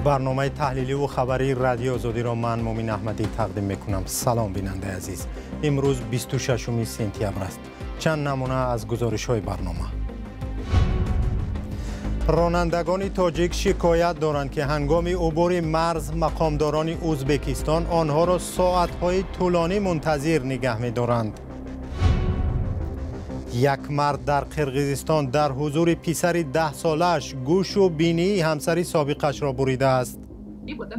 برنامه تحلیلی و خبری رادیو آزادی را من مومین احمدی تقدیم میکنم. سلام بیننده عزیز. امروز 26 سپتامبر است. چند نمونه از گزارش های برنامه. رانندگان تاجیک شکایت دارند که هنگام عبور مرز مقامداران ازبکستان آنها را ساعت‌های طولانی منتظر نگه می‌دارند. یک مرد در قرقیزستان در حضور پسر 10 سالش گوش و بینی همسر سابقش را بریده است.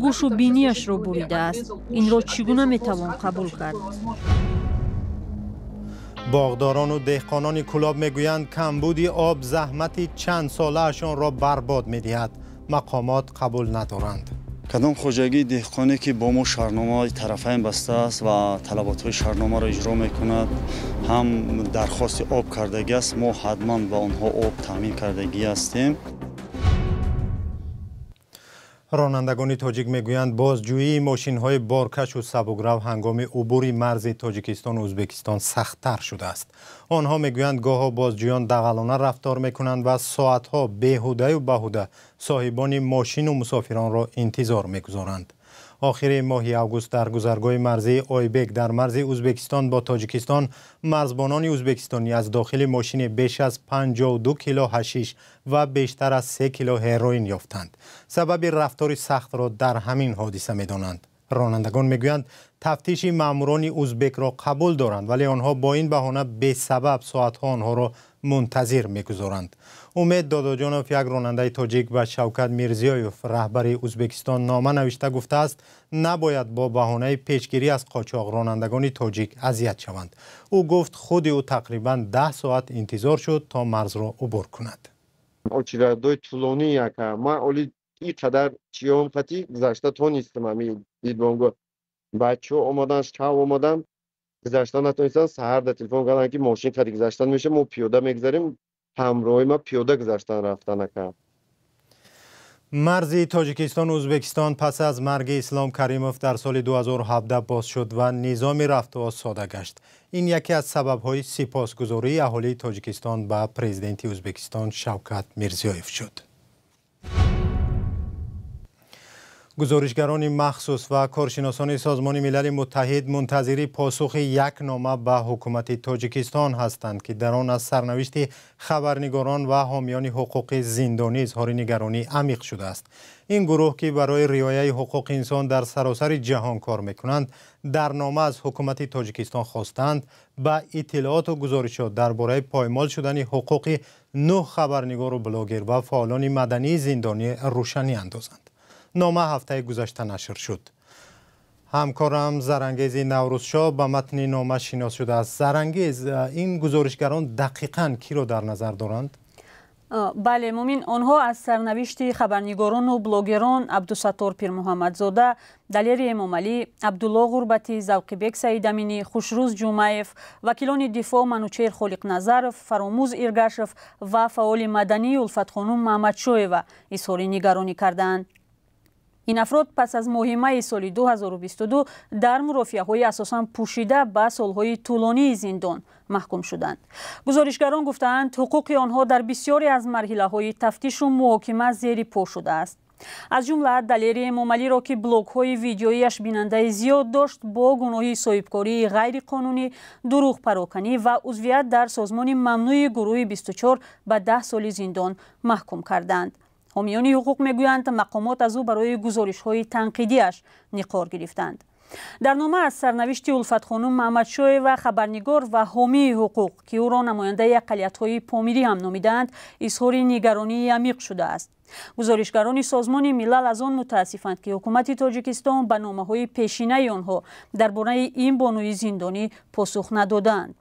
گوش و بینیش را بریده است. این را چگونه میتوان قبول کرد؟ باغداران و دهقانان کلاب میگویند کمبود آب زحمت چند ساله‌شان را برباد می‌دهد. مقامات قبول ندارند. کدام خوجگی دهقانی که با ما شهرنامه طرفین بسته است و طلبات شهرنامه را اجرا میکند هم درخواست آب کردگی است، ما حتما با آنها آب تامین کردگی هستیم. رانندگان تاجیک میگویند بازجویی ماشین‌های بارکش و سبکرو هنگام عبور مرز تاجیکستان و ازبکستان سخت‌تر شده است. آنها میگویند گاه‌ها بازجویان دغلانه رفتار میکنند و ساعت‌ها بیهوده و بهوده صاحبان ماشین و مسافران را انتظار میگذارند. آخر ماه اوگوست در گذرگاه مرزی آیبک در مرز ازبکستان با تاجیکستان مرزبانان ازبکستانی از داخل ماشین بیش از 52 کیلو حشیش و بیشتر از 3 کیلو هروئین یافتند. سبب رفتار سخت را در همین حادثه می‌دانند. رانندگان میگویند تفتیش ماموران ازبک را قبول دارند ولی آنها با این بهانه به سبب ساعت‌ها آنها را منتظر می‌گذارند. امید داداجانوف یک راننده تاجیک و شوکت میرزیایوف رهبر ازبکستان نامه نوشته گفته است نباید با بهانه پیشگیری از قاچاق رانندگان تاجیک اذیت شوند. او گفت خود او تقریبا 10 ساعت انتظار شد تا مرز را عبور کند. очередной طولانی яка ما اولی اینقدر چیام خطی گذشته تو نیستم امی دیدم بچه اومدن شب اومدن گذشته نتونستن سحر در تلفن کردن که ماشین خطی گذشتن میشه ما پیاده میگذاریم همراه ما پیاده گذشتن رفتن نکرد. مرز تاجیکستان و ازبکستان پس از مرگ اسلام کریموف در سال 2017 باز شد و نظام رفت و آمد ساده گشت. این یکی از سبب‌های سپاسگزاری اهالی تاجیکستان به پرزیدنت ازبکستان شوکت میرزیایوف شد. گزارشگران مخصوص و کارشناسان سازمان ملل متحد منتظر پاسخ یک نامه به حکومت تاجیکستان هستند که در آن از سرنوشت خبرنگاران و حامیان حقوق زندانی اظهار نگرانی عمیق شده است. این گروه که برای رعایت حقوق انسان در سراسر جهان کار میکنند در نامه از حکومت تاجیکستان خواستند به اطلاعات و گزارشات درباره پایمال شدن حقوق 9 خبرنگار و بلاگر و فعالان مدنی زندانی روشنی اندازند. نامه هفته گذشته نشر شد. همکارم زرانگیز نوروزشاه به متن نامه شناس شده است. زرانگیز، این گزارشگران دقیقاً کی را در نظر دارند؟ بله مومین، آنها از سرنوشت خبرنگاران و بلاگران عبدالستار پیرمحمدزاده، دلیر امامعلی، عبدالله غربتی، ذوقی‌بک سعیدامینی، خوشروز جمعیف، وکیلان دفاع منوچهر خالق نظرов، فراموز ایرگاشف و فعال مدنی الفت خانم محمدشایوا اظهار نگرانی کردند. این افراد پس از مهمه سال 2022 در مرافعه‌های اساساً پوشیده به سالهای طولانی زندان محکوم شدند. گزارشگران گفتند حقوق آنها در بسیاری از مرحله‌های تفتیش و محاکمه زیر پا شده است. از جمله دلیر امامعلی را که بلاگ‌های ویدیوییش بیننده زیاد داشت با گناه صاحبکاری غیرقانونی، دروغ پراکنی و عضویت در سازمان ممنوع گروه 24 به 10 سال زندان محکوم کردند. حامیان حقوق میگویند مقامات از او برای گزارش‌های تنقیدیش نقار گرفتند. در نامه از سرنوشت الفت خانم محمدشایوا خبرنگار و حامی حقوق که او را نماینده اقلیت‌های پامیری هم نامیدند اظهار نگرانی عمیق شده است. گزارشگران سازمان ملل از آن متاسفند که حکومت تاجیکستان به نامه‌های پیشینه آنها درباره این بانوی زندانی پاسخ ندادند.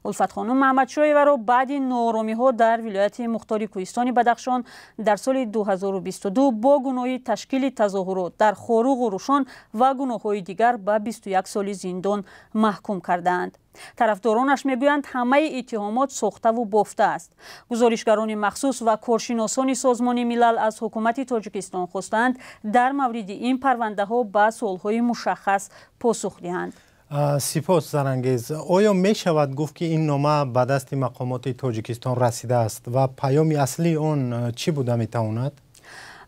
الفت خانم محمدشایوا را بعد ناآرامی‌ها در ولایت مختار کوهستان بدخشان در سال 2022 با گناه تشکیل تظاهرات در خاروق و روشان و گناه‌های دیگر به 21 سال زندان محکوم کردند. طرفدارانش میگویند همه اتهامات ساخته و بافته است. گزارشگران مخصوص و کارشناسان سازمان ملل از حکومت تاجیکستان خواستند در مورد این پرونده ها به سوال‌های مشخص پاسخ دهند. سپاس زرانگیز. آیا می شود گفت که این نامه به دست مقامات تاجیکستان رسیده است و پیام اصلی آن چی بوده می تواند؟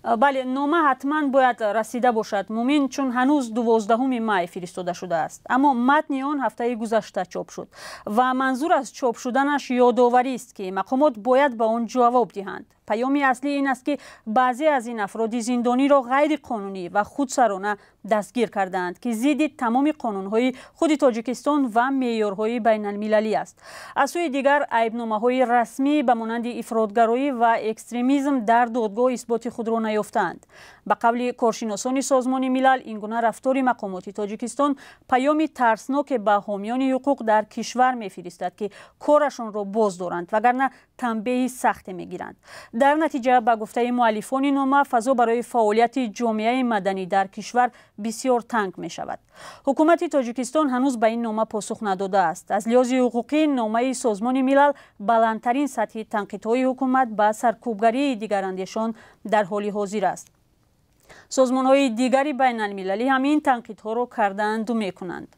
بله، نامه حتما باید رسیده باشد مومین، چون هنوز 12 می فرستاده شده است، اما متن آن هفته گذشته چاپ شد و منظور از چاپ شدنش یادآوری است که مقامات باید به آن جواب دهند. پیام اصلی این است که بعضی از این افراد زندانی را غیر قانونی و خودسرانه دستگیر کردند که ضد تمام قانون‌های خود تاجیکستان و معیارهای بین المللی است. از سوی دیگر عیب‌نامه‌های رسمی به مانند افراطگرایی و اکستریمیسم در دادگاه اثبات خود را نیافتند. به قول کارشناسان سازمان ملل، این گونه رفتار مقامات تاجیکستان پیامی ترسناک به حامیان حقوق در کشور می‌فرستد که کارشان را باز دارند وگرنه تنبیه سخت می‌گیرند. در نتیجه به گفته مؤلفان نامه فضا برای فعالیت جامعه مدنی در کشور بسیار تنگ می شود. حکومت تاجیکستان هنوز به این نامه پاسخ نداده است. از لحاظ حقوقی نامه سازمان ملل بلندترین سطح تنقیدهای حکومت به سرکوبگری دیگراندیشان در حال حاضر است. سازمان‌های دیگری بین المللی همین تنقیدها را کردند و می‌کنند.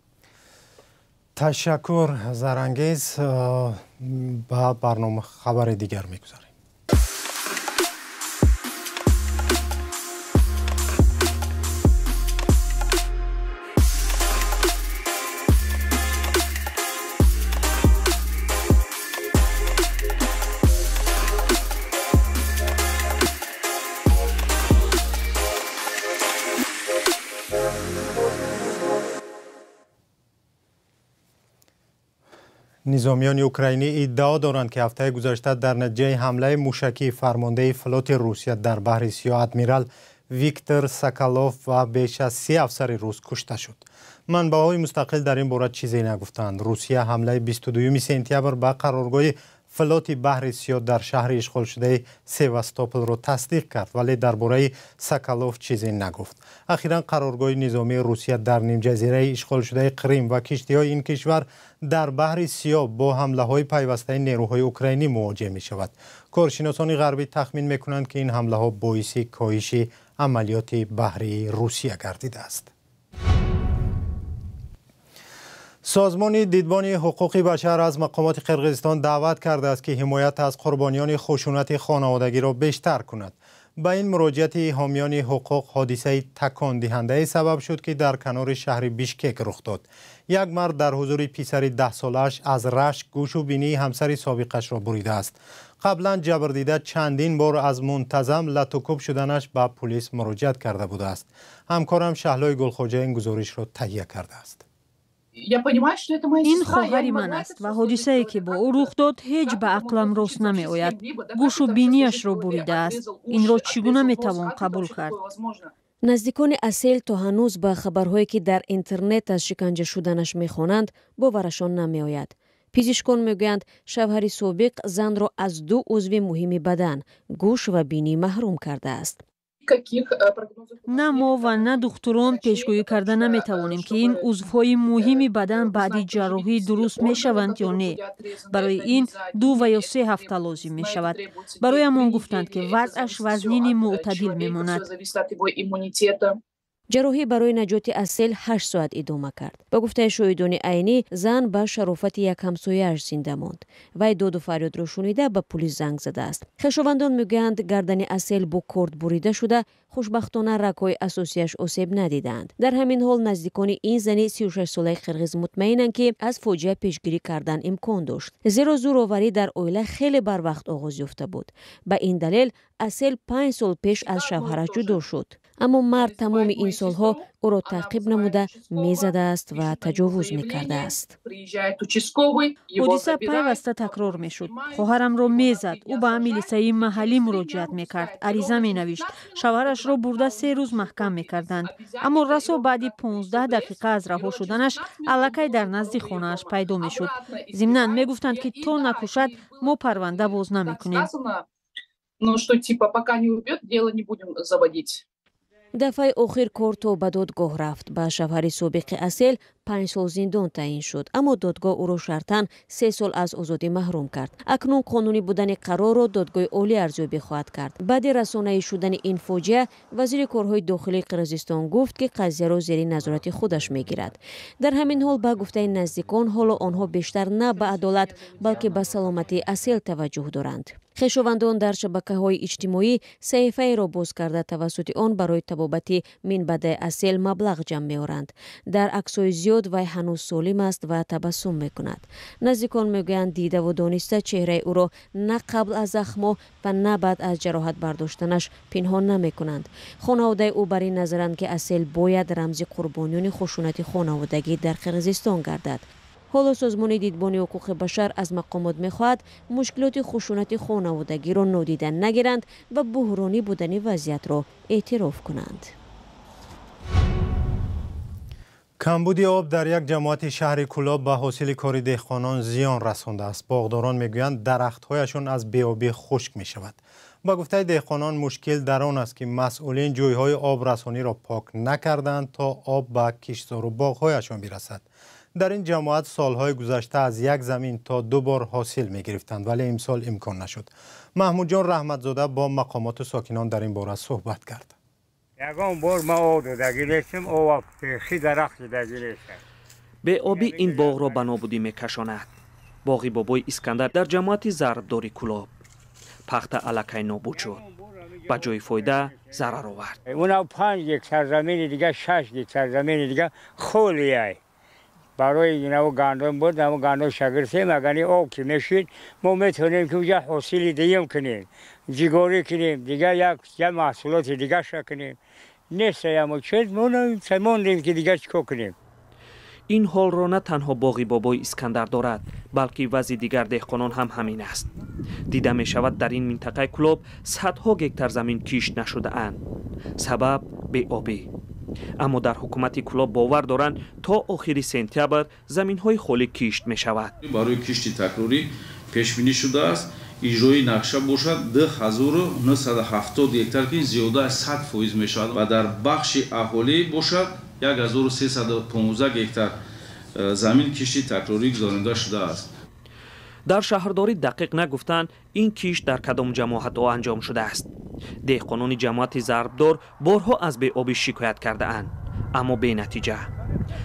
تشکر زرانگیز. با برنامه خبر دیگر می‌گذاریم. نظامیان اوکراینی ادعا دارند که هفته گذشته در نتیجه حمله موشکی فرمانده فلوت روسیه در بحر سیاه ادمیرال ویکتور ساکالوف و بیش از 30 افسر روس کشته شد. منبع‌های مستقل در این باره چیزی نگفتند. روسیه حمله 22 سپتامبر به قرارگاه فلوت بحر سیاه در شهر اشغال شده سیواستوپل را تصدیق کرد، ولی درباره ساکالوف چیزی نگفت. اخیراً قرارگاه نظامی روسیه در نیم جزیره اشغال شده کریم و کشتی‌های این کشور در بحر سیاه با حمله‌های پیوسته نیروهای اوکراینی مواجه می‌شود. کارشناسان غربی تخمین می‌کنند که این حمله‌ها باعث کاهش عملیات بحری روسیه گردیده است. سازمان دیدبان حقوق بشر از مقامات قرقیزستان دعوت کرده است که حمایت از قربانیان خشونت خانوادگی را بیشتر کند. با این مراجعت حامیان حقوق حادثه تکان دهنده سبب شد که در کنار شهر بیشکک رخ داد. یک مرد در حضور پسر 10 سالش از رشک گوش و بینی همسر سابقش را بریده است. قبلا جبردیده چندین بار از منتظم لطوکوب شدنش به پلیس مراجعت کرده بوده است. همکارم شهلای گلخوجه این گزارش را تهیه کرده است. این خواهر من است و حادثه‌ای که با او رخ داد هیچ به عقلم راست نمی آید. گوش و بینیش را بریده است. این را چگونه می توان قبول کرد؟ نزدیکان اصیل تا هنوز به خبرهایی که در اینترنت از شکنجه شدنش می‌خوانند باورشان نمی آید. پزشکان میگویند شوهر سابق زن را از 2 عضو مهم بدن، گوش و بینی محروم کرده است. نه ما و نه دکتران پیشگویی کرده نمیتوانیم که این عضوهای مهم بدن بعد جراحی درست میشوند یا نه. برای این 2 و یا 3 هفته لازم می شود. برایمان گفتند که وضعش وزنین معتدل میماند. جراحی برای نجات اصیل 8 ساعت ادامه کرد. با گفته شاهدان عینی زن به شرافت یک همسایه‌اش زنده ماند. وی داد و فریاد را شنیده به پلیس زنگ زده است. خویشاوندان میگویند گردن اصیل با کورد بریده شده، خوشبختانه رگ‌های اساسیش آسیب ندیدند. در همین حال نزدیکان این زن 36 ساله قرقیز مطمئنند که از فاجعه پیشگیری کردن امکان داشت. زیرا زورآوری در عائله خیلی بر وقت آغاز یافته بود. به این دلیل اصیل 5 سال پیش از شوهرش جدا شد. اما مرد تمام این سالها او را تعقیب نموده میزده است و تجاوز میکرده است. حادثه پیوسته تکرار میشد. خواهرم را میزد. او به میلیسای محلی مراجعت میکرد. عریضه مینوشت. شوهرش را برده 3 روز محکم میکردند. اما رسا بعد 15 دقیقه از رها شدنش الکی در نزد خانه‌اش پیدا میشد. ضمناً میگفتند که تا نکشد ما پرونده باز نمیکنیم. دفعه آخر کار تا به دادگاه رفت. به شوهر سابق اصیل 5 سال زندان تعیین شد، اما دادگاه او را شرطاً 3 سال از آزادی محروم کرد. اکنون قانونی بودن قرار را دادگاه عالی ارزیابی خواهد کرد. بعد رسانه‌ای شدن این فاجعه، وزیر کارهای داخلی قرقیزستان گفت که قضیه را زیر نظارت خودش میگیرد. در همین حال با گفته نزدیکان، حالا آنها بیشتر نه به عدالت بلکه به سلامتی اسیل توجه دارند. خیشاوندان در شبکه‌های اجتماعی صحیفه را باز کرده توسط آن برای طبابت منبع اسیل مبلغ جمع می‌آورند. در عکس‌های زیاد وی هنوز سالم است و تبسم می‌کند. نزدیکان میگویند دیده و دانسته چهره او را نه قبل از زخم و نه بعد از جراحت برداشتنش پنهان نمی‌کنند. خانواده او بر این نظرند که اسیل باید رمز قربانیان خشونت خانوادگی در قرقیزستان گردد. حالا سازمان دیدبانی حقوق بشر از مقامات می‌خواهد مشکلات خشونت خانوادگی را نادیده نگیرند و بحرانی بودن وضعیت را اعتراف کنند. کمبود آب در یک جماعت شهر کلاب به حاصل کار دهقانان زیان رسانده است. باغداران میگویند درخت‌هایشان از بی‌آبی خشک می‌شود. با گفته دهقانان مشکل در آن است که مسئولین جوی‌های آب رسانی را پاک نکردند تا آب به کشتزار و باغ‌هایشان برسد. در این جماعت سالهای گذشته از یک زمین تا 2 بار حاصل می گرفتند ولی امسال امکان نشد. محمود جان رحمتزاده با مقامات ساکنان در این باره صحبت کرد. یگان بار ما آب دادگی لیستیم آب پیخی درخت دادگی لیستیم. به آبی این باغ را به نابودی می کشاند. باغی بابای اسکندر در جماعت ضربداری کلاب. پخت علکه نابود شد. با جای فایده ضرر آورد. اونا 5 هکتار زمین دیگه 6 هکتار زمین دیگه خولیه. برای اینا گندم بود، اما گندم شگرتیم اگر آب که میشید ما میتونیم که اونجا حاصل دیگه کنیم، جیگاری کنیم، دیگه یک محصولات دیگه شا کنیم. نیست اما چیز موندیم که دیگه چیکار کنیم. این حال را نه تنها باغی بابای اسکندر دارد بلکه وضع دیگر دهقانان هم همین است. دیده می شود در این منطقه کلاب صدها هکتار زمین کشت نشده اند. سبب بی آبی. اما در حکومت کلاب باور دارند تا آخر سپتامبر زمین های خالی کشت می شود. برای کشت تکراری پیش بینی شده است اجرای نقشه باشد 10970 هکتار که زیاده از 100% می شود و در بخش اهالی باشد 1315 هکتار زمین کشت تکراری گزارنده شده است. در شهرداری دقیق نگفتند این کشت در کدام جماعت ها انجام شده است. دهقانان جماعت ضربدار بارها از بی‌آبی شکایت کرده اند اما بی نتیجه.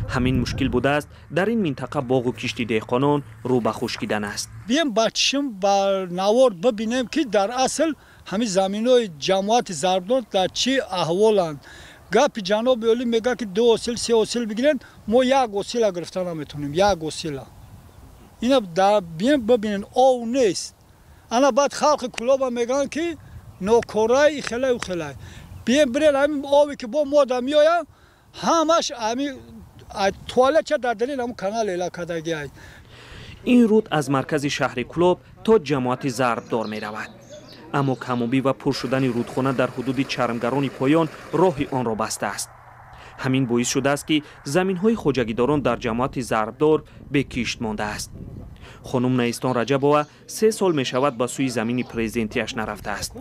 همین مشکل بوده است در این منطقه باغ و کشتی دهقانان رو به خشکیدن است. بیایم بچشم با نوار ببینیم که در اصل همین زمینای جماعت ضربدار در چه احوالند. گپ جناب عالی میگه که 2 حاصل 3 حاصل بگیرن، ما 1 حاصل گرفتن نمیتونیم. 1 حاصل اینا بیایم ببینن آو نیست. انا بعد خلق کلاب میگن که نوکرای خلای و خلای. بیایم برین همین آبی که با ما میآید همش همین توالت چه در دلیل همون کانال علاقه دگی است. این رود از مرکز شهر کلاب تا جماعت ضربدار می رود. اما کمابی و پر شدن رودخانه در حدود چرمگران پایان راه آن را بسته است. همین باعث شده است که زمین‌های خوجگیداران در جماعت ضربدار به کشت مانده است. خانم نیستان رجبова 3 سال می شود به سوی زمین پرزیدنتیش نرفته است.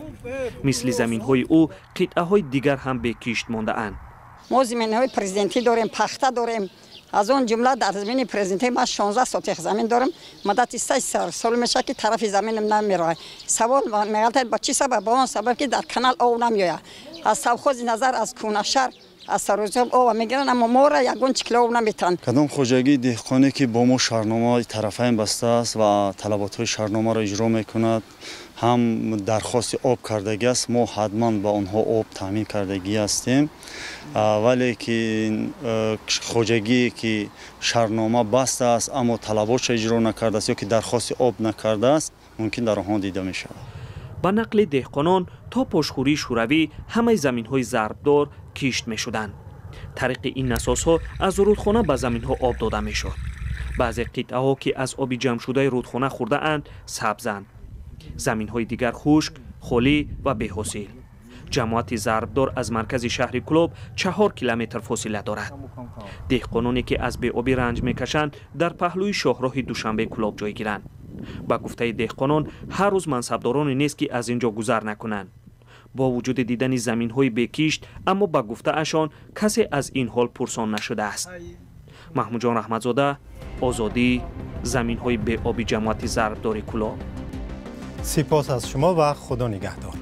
مثل زمین‌های او قطعه‌های دیگر هم به کشت مانده اند. ما زمین‌های پرزیدنتی داریم، پخته داریم. از اون جمله در زمین پرزیدنتی ما 16 سوتیخ زمین دارم. مدت 3 سال میشه که طرف زمینم نمیره. سوال میگه با چی سبب؟ با اون سبب که در کانال آب نمیاد. از سوخوز نظر از کونشهر از سروجم آب میگیرن اما ما را یگون چکله آب نمیتن. کدام خوجگی دهقانی که با ما شهرنامه طرفین بسته است و طلبات شهرنامه را اجرا میکند هم درخواست آب کردگی است، ما حتما با آنها آب تامین کردگی هستیم، ولی که خوجگی که شهرنامه بسته است اما طلباتش اجرا نکرده است یا که درخواست آب نکرده است ممکن در آنها دیده می شود. با نقل دهقانان تا پشخوری شوروی همه زمین‌های ضربدار کشت می شدند. طریق این اساس‌ها از رودخانه به زمین‌ها آب داده می شد. بعضی قطعه‌ها که از آبی جمع شده رودخانه خورده اند سبزند. زمین‌های دیگر خشک، خالی و بی‌حاصل. جماعت ضربدار از مرکز شهر کلاب 4 کیلومتر فاصله دارد. دهقانانی که از بی‌آبی رنج می‌کشند در پهلوی شاهراه دوشنبه کلاب جای گیرند. با گفته دهقانان هر روز منصبدارانی نیست که از اینجا گذر نکنند. با وجود دیدن زمین‌های بیکشت اما با گفته اشان کسی از این حال پرسان نشده است. محمود رحمتزاده، آزادی، زمین‌های بی‌آبی جماعت ضربدار کلاب. سپاس از شما و خدا نگهدار.